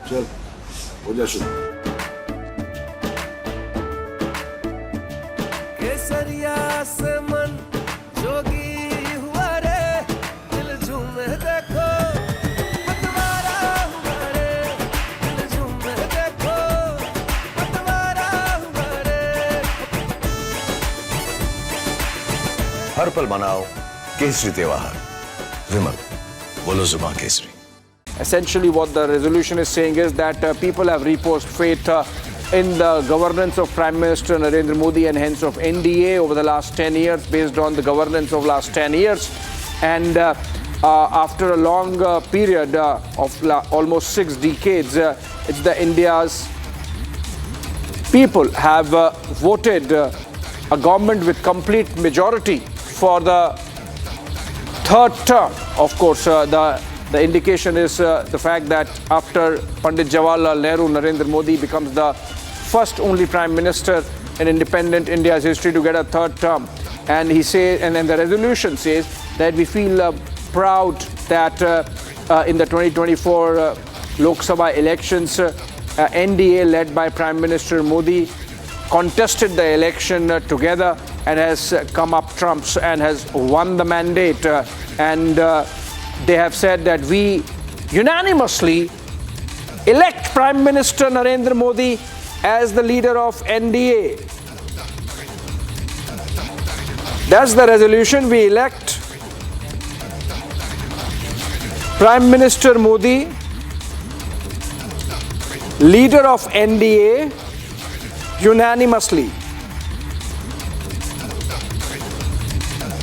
चल हो जा शुरू। केसरिया से मन जोगी हुआ रे, दिल झूमे देखो पतवारा हुआ रे, दिल झूमे देखो पतवारा हुआ रे। हर पल मनाओ केसरी त्योहार। विमल, बोलो जुबान Kesari. Essentially what the resolution is saying is that people have reposed faith in the governance of Prime Minister Narendra Modi and hence of NDA over the last 10 years based on the governance of last 10 years. And after a long period of almost 6 decades, it's the India's people have voted a government with complete majority for the third term. Of course, the indication is the fact that after Pandit Jawaharlal Nehru, Narendra Modi becomes the first only Prime Minister in independent India's history to get a third term. And he says, and then the resolution says that we feel proud that in the 2024 Lok Sabha elections, NDA led by Prime Minister Modi contested the election together and has come up trumps and has won the mandate. And they have said that we unanimously elect Prime Minister Narendra Modi as the leader of NDA. That's the resolution. We elect Prime Minister Modi, leader of NDA, unanimously.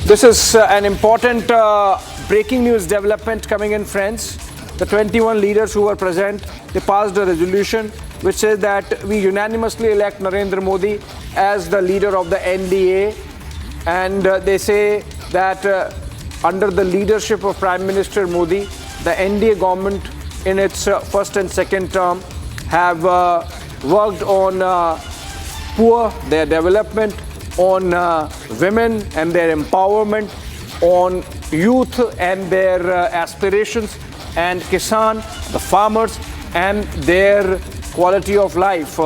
This is an important breaking news development coming in, friends. The 21 leaders who were present, they passed a resolution which says that we unanimously elect Narendra Modi as the leader of the NDA. And they say that under the leadership of Prime Minister Modi, the NDA government in its first and second term have worked on poor, their development, on women and their empowerment, on youth and their aspirations, and Kisan, the farmers, and their quality of life.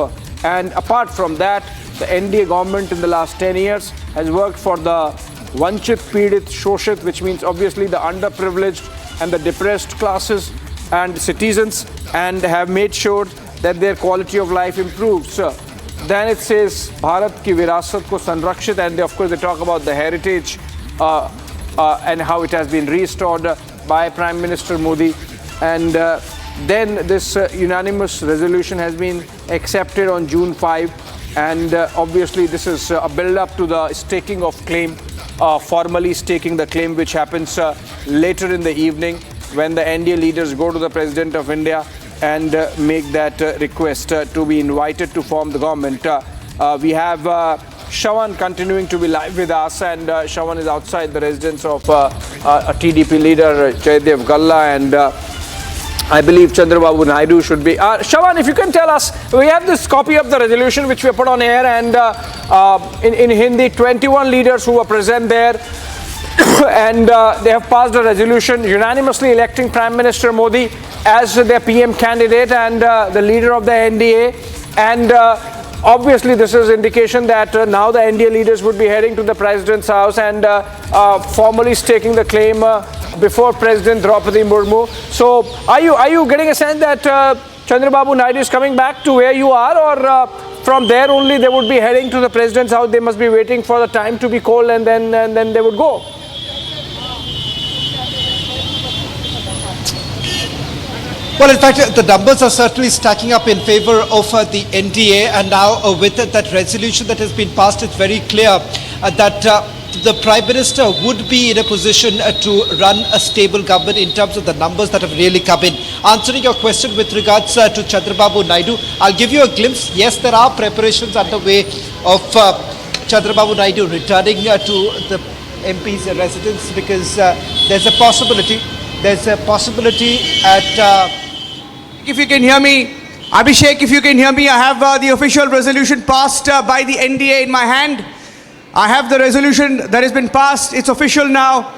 And apart from that, the NDA government in the last 10 years has worked for the Vanchit, Peedit, Shoshit, which means obviously the underprivileged and the depressed classes and citizens, and have made sure that their quality of life improves. Then it says Bharat ki virasat ko sanrakshit, and of course they talk about the heritage and how it has been restored by Prime Minister Modi. And then this unanimous resolution has been accepted on June 5, and obviously this is a build-up to the staking of claim, formally staking the claim, which happens later in the evening when the NDA leaders go to the President of India and make that request to be invited to form the government. We have Shawan continuing to be live with us, and Shawan is outside the residence of a TDP leader, Jaydev Galla, and I believe Chandrababu Naidu should be. Shawan, if you can tell us, we have this copy of the resolution which we put on air, and in Hindi, 21 leaders who were present there, and they have passed a resolution unanimously electing Prime Minister Modi as their PM candidate and the leader of the NDA. And obviously this is indication that now the NDA leaders would be heading to the President's house and formally staking the claim before President Murmu. So are you getting a sense that Chandrababu Naidu is coming back to where you are, or from there only they would be heading to the President's house? They must be waiting for the time to be cold, and then they would go. Well, in fact, the numbers are certainly stacking up in favor of the NDA, and now with that resolution that has been passed, it's very clear that the Prime Minister would be in a position to run a stable government in terms of the numbers that have really come in. Answering your question with regards to Chandrababu Naidu, I'll give you a glimpse. Yes, there are preparations underway of Chandrababu Naidu returning to the MP's residence, because there's a possibility at... If you can hear me, Abhishek, if you can hear me, I have the official resolution passed by the NDA in my hand. I have the resolution that has been passed. It's official now.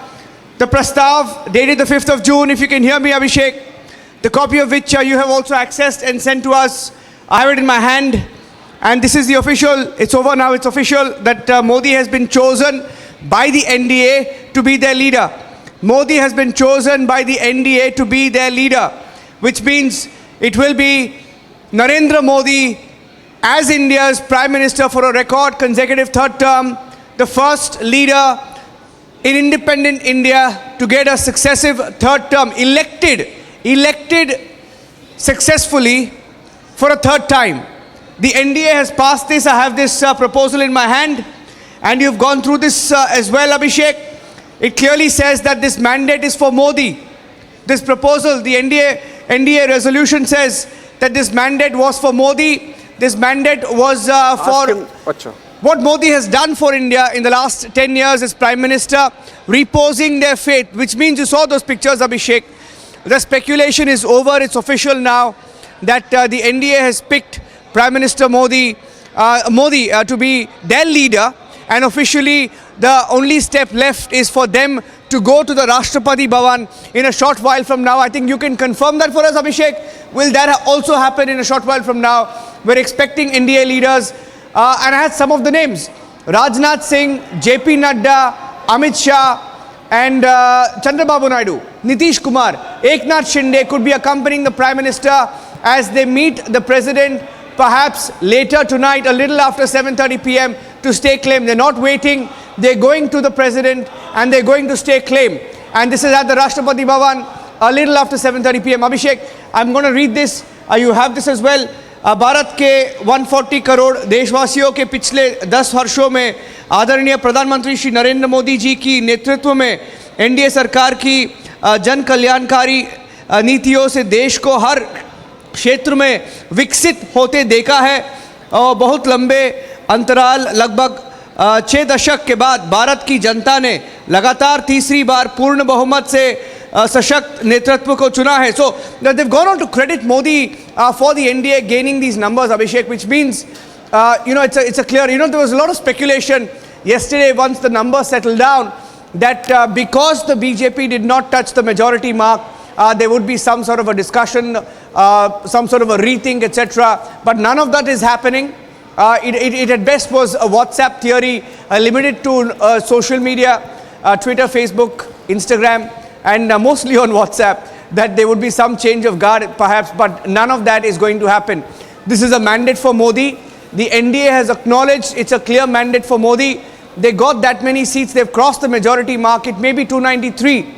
The Prastav, dated the 5th of June, if you can hear me, Abhishek. the copy of which you have also accessed and sent to us. I have it in my hand, and this is the official, it's over now, it's official that Modi has been chosen by the NDA to be their leader. Modi has been chosen by the NDA to be their leader, which means it will be Narendra Modi as India's Prime Minister for a record consecutive third term, the first leader in independent India to get a successive third term, elected successfully for a third time. The NDA has passed this. I have this proposal in my hand, and you've gone through this as well, Abhishek. It clearly says that this mandate is for Modi. This proposal, the NDA resolution says that this mandate was for Modi. This mandate was for what Modi has done for India in the last 10 years as Prime Minister, reposing their faith, which means you saw those pictures, Abhishek. The speculation is over. It's official now that the NDA has picked Prime Minister Modi to be their leader, and officially the only step left is for them to go to the Rashtrapati Bhavan in a short while from now. I think you can confirm that for us, Abhishek. Will that also happen in a short while from now? We're expecting NDA leaders, and I had some of the names: Rajnath Singh, JP Nadda, Amit Shah, and Chandrababu Naidu, Nitish Kumar, Eknath Shinde could be accompanying the Prime Minister as they meet the President perhaps later tonight, a little after 7:30 p.m. to stake claim. They're not waiting. They're going to the President and they're going to stake claim. And this is at the Rashtrapati Bhavan a little after 7:30 p.m. Abhishek, I'm going to read this. You have this as well. Bharat के 140 करोड़ देशवासियों के पिछले 10 वर्षों में आदरणीय प्रधानमंत्री श्री नरेंद्र मोदी जी की नेतृत्व में एनडीए सरकार की जन कल्याणकारी नीतियों से देश को हर क्षेत्र में विकसित होते देखा है और बहुत लंबे अंतराल लगभग 6 दशक के बाद भारत की जनता ने लगातार तीसरी बार पूर्ण बहुमत से सशक्त नेतृत्व को चुना है. So they've gone on to credit Modi for the NDA gaining these numbers, Abhishek, which means it's a clear, there was a lot of speculation yesterday once the numbers settled down that because the BJP did not touch the majority mark, there would be some sort of a discussion, some sort of a rethink, etc. But none of that is happening. It at best was a WhatsApp theory limited to social media, Twitter, Facebook, Instagram, and mostly on WhatsApp, that there would be some change of guard perhaps, but none of that is going to happen. This is a mandate for Modi. The NDA has acknowledged it's a clear mandate for Modi. They got that many seats. They've crossed the majority mark. It may be 293.